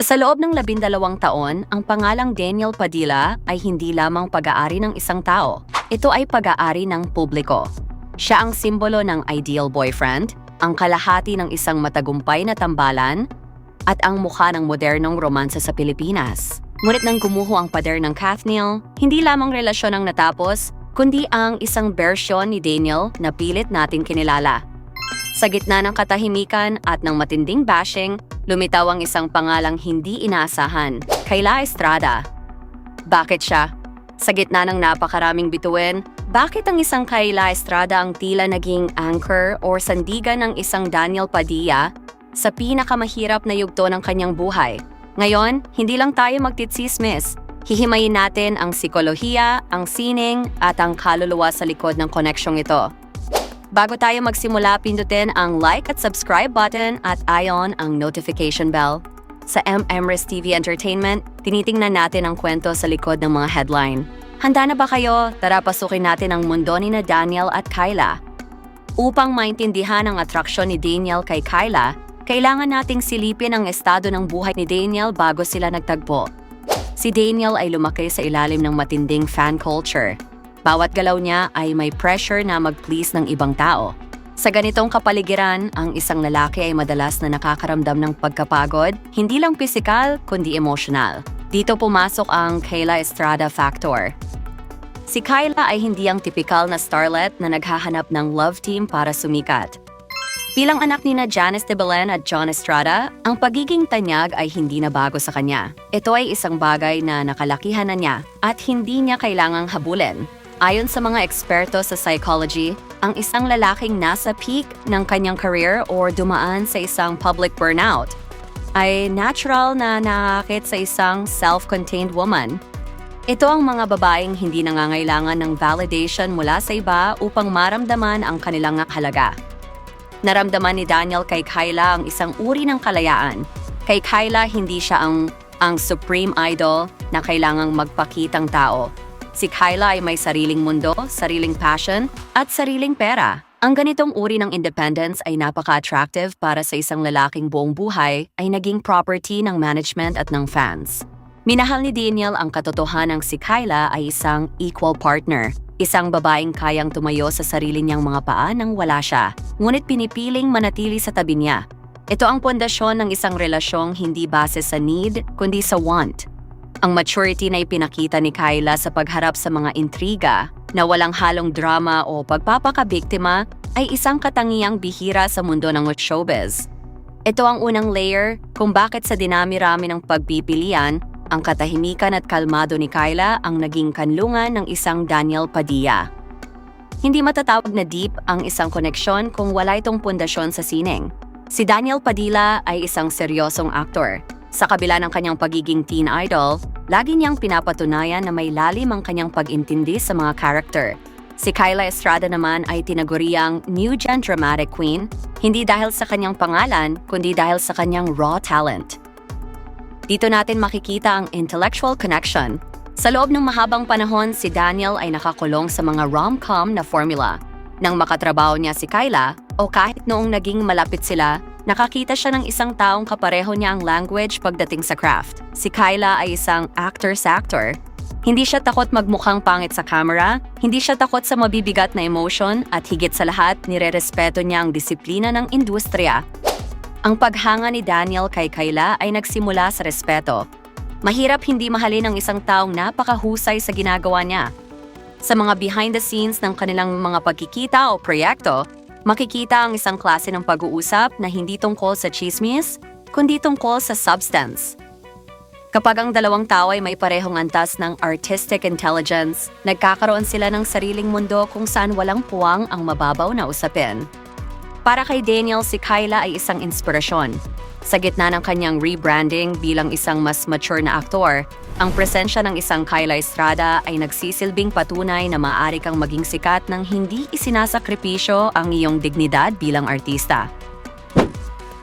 Sa loob ng 12 taon, ang pangalang Daniel Padilla ay hindi lamang pag-aari ng isang tao. Ito ay pag-aari ng publiko. Siya ang simbolo ng ideal boyfriend, ang kalahati ng isang matagumpay na tambalan, at ang mukha ng modernong romansa sa Pilipinas. Ngunit nang gumuho ang pader ng Kathniel, hindi lamang relasyon ang natapos, kundi ang isang bersyon ni Daniel na pilit natin kinilala. Sa gitna ng katahimikan at ng matinding bashing, lumitaw ang isang pangalang hindi inaasahan, Kyla Estrada. Bakit siya? Sa gitna ng napakaraming bituin, bakit ang isang Kyla Estrada ang tila naging anchor o sandigan ng isang Daniel Padilla sa pinakamahirap na yugto ng kanyang buhay? Ngayon, hindi lang tayo magtitsismis. Hihimayin natin ang psikolohiya, ang sining, at ang kaluluwa sa likod ng koneksyong ito. Bago tayo magsimula, pindutin ang like at subscribe button at i-on ang notification bell. Sa MMRIS TV Entertainment, tinitingnan natin ang kwento sa likod ng mga headline. Handa na ba kayo? Tara pasukin natin ang mundo ni na Daniel at Kyla. Upang maintindihan ang atraksyon ni Daniel kay Kyla, kailangan nating silipin ang estado ng buhay ni Daniel bago sila nagtagpo. Si Daniel ay lumaki sa ilalim ng matinding fan culture. Bawat galaw niya ay may pressure na mag-please ng ibang tao. Sa ganitong kapaligiran, ang isang lalaki ay madalas na nakakaramdam ng pagkapagod, hindi lang pisikal kundi emosyonal. Dito pumasok ang Kyla Estrada factor. Si Kyla ay hindi ang tipikal na starlet na naghahanap ng love team para sumikat. Bilang anak ni na Janice de Belen at John Estrada, ang pagiging tanyag ay hindi na bago sa kanya. Ito ay isang bagay na nakalakihan na niya at hindi niya kailangang habulin. Ayon sa mga eksperto sa psychology, ang isang lalaking nasa peak ng kanyang career o dumaan sa isang public burnout ay natural na nakakit sa isang self-contained woman. Ito ang mga babaeng hindi nangangailangan ng validation mula sa iba upang maramdaman ang kanilang halaga. Naramdaman ni Daniel kay Kyla ang isang uri ng kalayaan. Kay Kyla, hindi siya ang supreme idol na kailangang magpakitang tao. Si Kyla ay may sariling mundo, sariling passion, at sariling pera. Ang ganitong uri ng independence ay napaka-attractive para sa isang lalaking buong buhay ay naging property ng management at ng fans. Minahal ni Daniel ang katotohanang si Kyla ay isang equal partner, isang babaeng kayang tumayo sa sarili niyang mga paa nang wala siya, ngunit pinipiling manatili sa tabi niya. Ito ang pundasyon ng isang relasyong hindi base sa need, kundi sa want. Ang maturity na ipinakita ni Kyla sa pagharap sa mga intriga na walang halong drama o pagpapakabiktima ay isang katangiang bihira sa mundo ng showbiz. Ito ang unang layer kung bakit sa dinami-rami ng pagpipilian, ang katahimikan at kalmado ni Kyla ang naging kanlungan ng isang Daniel Padilla. Hindi matatawag na deep ang isang koneksyon kung wala itong pundasyon sa sining. Si Daniel Padilla ay isang seryosong aktor. Sa kabila ng kanyang pagiging teen idol, lagi niyang pinapatunayan na may lalim ang kanyang pag-intindi sa mga character. Si Kyla Estrada naman ay tinaguriang new-gen dramatic queen, hindi dahil sa kanyang pangalan, kundi dahil sa kanyang raw talent. Dito natin makikita ang intellectual connection. Sa loob ng mahabang panahon, si Daniel ay nakakulong sa mga rom-com na formula. Nang makatrabaho niya si Kyla, o kahit noong naging malapit sila, nakakita siya ng isang taong kapareho niya ang language pagdating sa craft. Si Kyla ay isang actor sa actor. Hindi siya takot magmukhang pangit sa camera, hindi siya takot sa mabibigat na emotion, at higit sa lahat, nirerespeto niya ang disiplina ng industriya. Ang paghanga ni Daniel kay Kyla ay nagsimula sa respeto. Mahirap hindi mahalin ang isang taong napakahusay sa ginagawa niya. Sa mga behind the scenes ng kanilang mga pagkikita o proyekto, makikita ang isang klase ng pag-uusap na hindi tungkol sa chismis, kundi tungkol sa substance. Kapag ang dalawang tao ay may parehong antas ng artistic intelligence, nagkakaroon sila ng sariling mundo kung saan walang puwang ang mababaw na usapin. Para kay Daniel, si Kyla ay isang inspirasyon. Sa gitna ng kanyang rebranding bilang isang mas mature na aktor, ang presensya ng isang Kyla Estrada ay nagsisilbing patunay na maaari kang maging sikat nang hindi isinasakripisyo ang iyong dignidad bilang artista.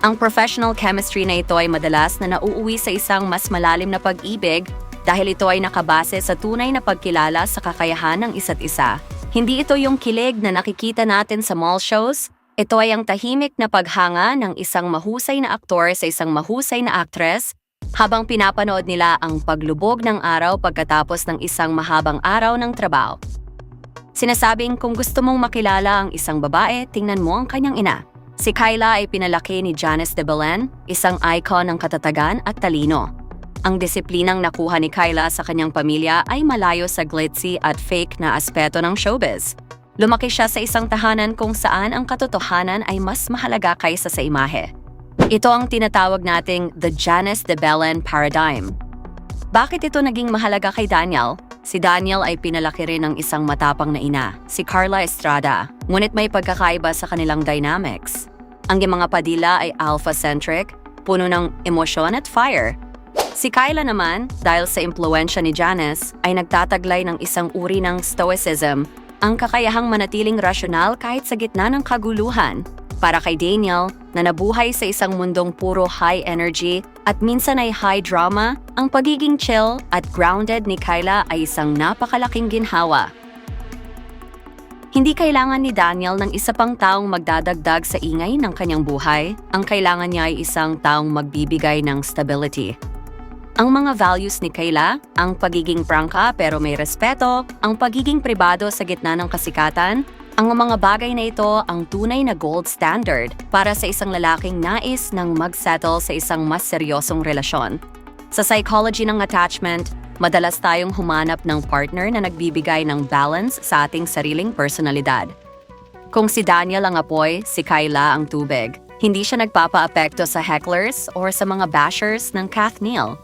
Ang professional chemistry na ito ay madalas na nauuwi sa isang mas malalim na pag-ibig dahil ito ay nakabase sa tunay na pagkilala sa kakayahan ng isa't isa. Hindi ito yung kilig na nakikita natin sa mall shows. Ito ay ang tahimik na paghanga ng isang mahusay na aktor sa isang mahusay na aktres habang pinapanood nila ang paglubog ng araw pagkatapos ng isang mahabang araw ng trabaho. Sinasabing kung gusto mong makilala ang isang babae, tingnan mo ang kanyang ina. Si Kyla ay pinalaki ni Janice de Belen, isang icon ng katatagan at talino. Ang disiplinang nakuha ni Kyla sa kanyang pamilya ay malayo sa glitzy at fake na aspeto ng showbiz. Lumaki siya sa isang tahanan kung saan ang katotohanan ay mas mahalaga kaysa sa imahe. Ito ang tinatawag nating the Janice de Belen paradigm. Bakit ito naging mahalaga kay Daniel? Si Daniel ay pinalaki rin ng isang matapang na ina, si Carla Estrada, ngunit may pagkakaiba sa kanilang dynamics. Ang mga Padilla ay alpha-centric, puno ng emosyon at fire. Si Kyla naman, dahil sa impluwensya ni Janice, ay nagtataglay ng isang uri ng stoicism, ang kakayahang manatiling rasyonal kahit sa gitna ng kaguluhan. Para kay Daniel, na nabuhay sa isang mundong puro high energy at minsan ay high drama, ang pagiging chill at grounded ni Kyla ay isang napakalaking ginhawa. Hindi kailangan ni Daniel ng isa pang taong magdadagdag sa ingay ng kanyang buhay. Ang kailangan niya ay isang taong magbibigay ng stability. Ang mga values ni Kyla, ang pagiging prangka pero may respeto, ang pagiging pribado sa gitna ng kasikatan, ang mga bagay na ito ang tunay na gold standard para sa isang lalaking nais ng mag-settle sa isang mas seryosong relasyon. Sa psychology ng attachment, madalas tayong humanap ng partner na nagbibigay ng balance sa ating sariling personalidad. Kung si Daniel ang apoy, si Kyla ang tubig. Hindi siya nagpapa-apekto sa hecklers or sa mga bashers ng Kath Neal.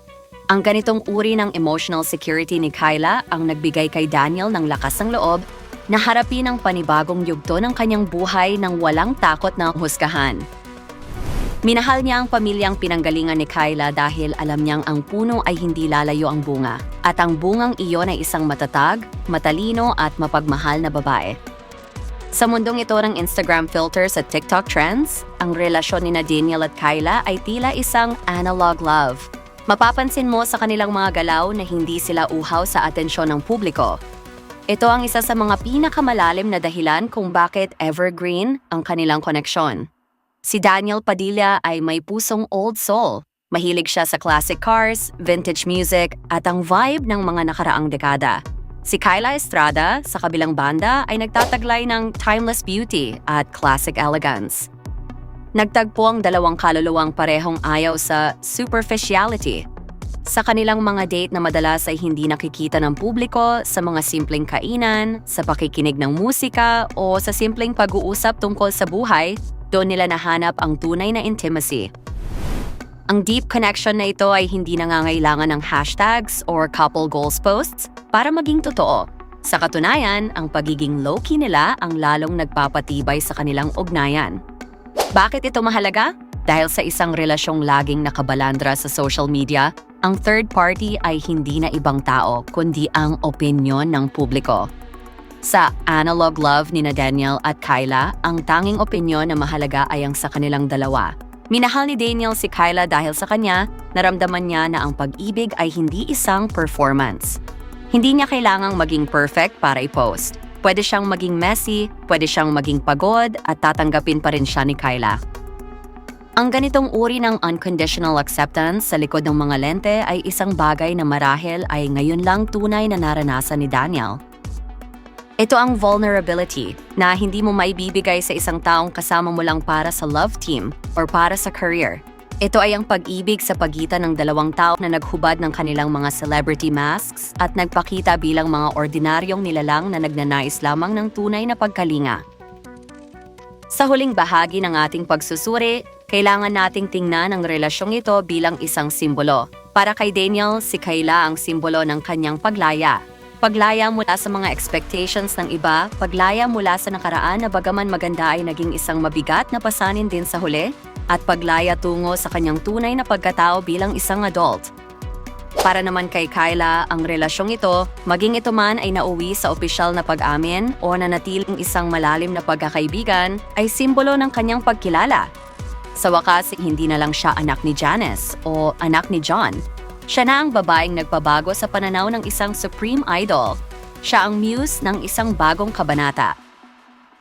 Ang ganitong uri ng emotional security ni Kyla ang nagbigay kay Daniel ng lakas ng loob na harapin ang panibagong yugto ng kanyang buhay nang walang takot na husgahan. Minahal niya ang pamilyang pinanggalingan ni Kyla dahil alam niyang ang puno ay hindi lalayo ang bunga, at ang bungang iyon ay isang matatag, matalino at mapagmahal na babae. Sa mundong ito ng Instagram filters at TikTok trends, ang relasyon ni Daniel at Kyla ay tila isang analog love. Mapapansin mo sa kanilang mga galaw na hindi sila uhaw sa atensyon ng publiko. Ito ang isa sa mga pinakamalalim na dahilan kung bakit evergreen ang kanilang koneksyon. Si Daniel Padilla ay may pusong old soul. Mahilig siya sa classic cars, vintage music, at ang vibe ng mga nakaraang dekada. Si Kyla Estrada, sa kabilang banda, ay nagtataglay ng timeless beauty at classic elegance. Nagtagpo ang dalawang kaluluwang parehong ayaw sa superficiality. Sa kanilang mga date na madalas ay hindi nakikita ng publiko, sa mga simpleng kainan, sa pakikinig ng musika, o sa simpleng pag-uusap tungkol sa buhay, doon nila nahanap ang tunay na intimacy. Ang deep connection na ito ay hindi nangangailangan ng hashtags or couple goals posts para maging totoo. Sa katunayan, ang pagiging low-key nila ang lalong nagpapatibay sa kanilang ugnayan. Bakit ito mahalaga? Dahil sa isang relasyong laging nakabalandra sa social media, ang third party ay hindi na ibang tao kundi ang opinyon ng publiko. Sa analog love ni Daniel at Kyla, ang tanging opinyon na mahalaga ay ang sa kanilang dalawa. Minahal ni Daniel si Kyla dahil sa kanya, naramdaman niya na ang pag-ibig ay hindi isang performance. Hindi niya kailangang maging perfect para i-post. Pwede siyang maging messy, pwede siyang maging pagod at tatanggapin pa rin siya ni Kyla. Ang ganitong uri ng unconditional acceptance sa likod ng mga lente ay isang bagay na marahil ay ngayon lang tunay na naranasan ni Daniel. Ito ang vulnerability na hindi mo maibibigay sa isang taong kasama mo lang para sa love team or para sa career. Ito ay ang pag-ibig sa pagitan ng dalawang tao na naghubad ng kanilang mga celebrity masks at nagpakita bilang mga ordinaryong nilalang na nagnanais lamang ng tunay na pagkalinga. Sa huling bahagi ng ating pagsusuri, kailangan nating tingnan ang relasyong ito bilang isang simbolo. Para kay Daniel, si Kyla ang simbolo ng kanyang paglaya. Paglaya mula sa mga expectations ng iba, paglaya mula sa nakaraan na bagaman maganda ay naging isang mabigat na pasanin din sa huli, at paglaya tungo sa kanyang tunay na pagkatao bilang isang adult. Para naman kay Kyla, ang relasyong ito, maging ito man ay nauwi sa opisyal na pag-amin o nanatiling isang malalim na pagkakaibigan, ay simbolo ng kanyang pagkilala. Sa wakas, hindi na lang siya anak ni Janice o anak ni John. Siya na ang babaeng nagpabago sa pananaw ng isang supreme idol. Siya ang muse ng isang bagong kabanata.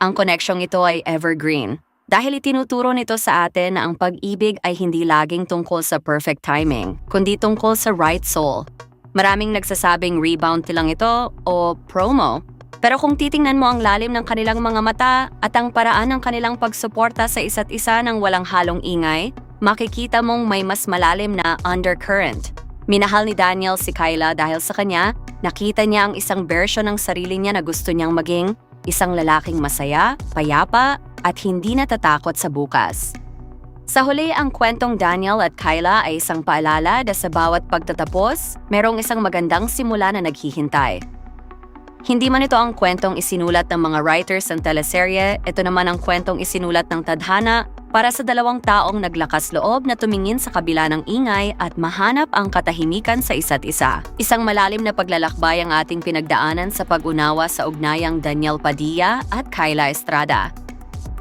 Ang koneksyong ito ay evergreen Dahil itinuturo nito sa atin na ang pag-ibig ay hindi laging tungkol sa perfect timing, kundi tungkol sa right soul. Maraming nagsasabing rebound lang ito o promo. Pero kung titingnan mo ang lalim ng kanilang mga mata at ang paraan ng kanilang pagsuporta sa isa't isa ng walang halong ingay, makikita mong may mas malalim na undercurrent. Minahal ni Daniel si Kyla dahil sa kanya, nakita niya ang isang version ng sarili niya na gusto niyang maging isang lalaking masaya, payapa, at hindi natatakot sa bukas. Sa huli, ang kwentong Daniel at Kyla ay isang paalala na sa bawat pagtatapos, merong isang magandang simula na naghihintay. Hindi man ito ang kwentong isinulat ng mga writers ng teleserye, ito naman ang kwentong isinulat ng tadhana para sa dalawang taong naglakas loob na tumingin sa kabila ng ingay at mahanap ang katahimikan sa isa't isa. Isang malalim na paglalakbay ang ating pinagdaanan sa pag-unawa sa ugnayang Daniel Padilla at Kyla Estrada.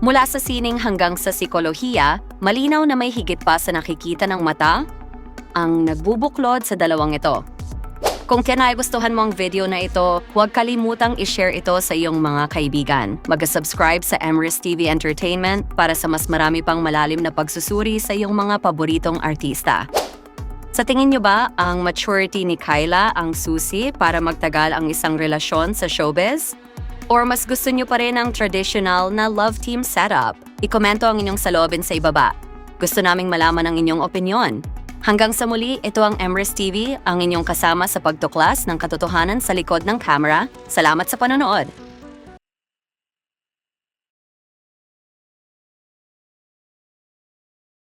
Mula sa sining hanggang sa psikolohiya, malinaw na may higit pa sa nakikita ng mata ang nagbubuklod sa dalawang ito. Kung kinagustuhan mo ang video na ito, huwag kalimutang i-share ito sa iyong mga kaibigan. Mag-subscribe sa Emrys TV Entertainment para sa mas marami pang malalim na pagsusuri sa iyong mga paboritong artista. Sa tingin niyo ba ang maturity ni Kyla ang susi para magtagal ang isang relasyon sa showbiz? Or mas gusto niyo pa rin ang traditional na love team setup? I-komento ang inyong saloobin sa ibaba. Gusto naming malaman ang inyong opinyon. Hanggang sa muli, ito ang Emrys TV, ang inyong kasama sa pagtuklas ng katotohanan sa likod ng camera. Salamat sa panonood!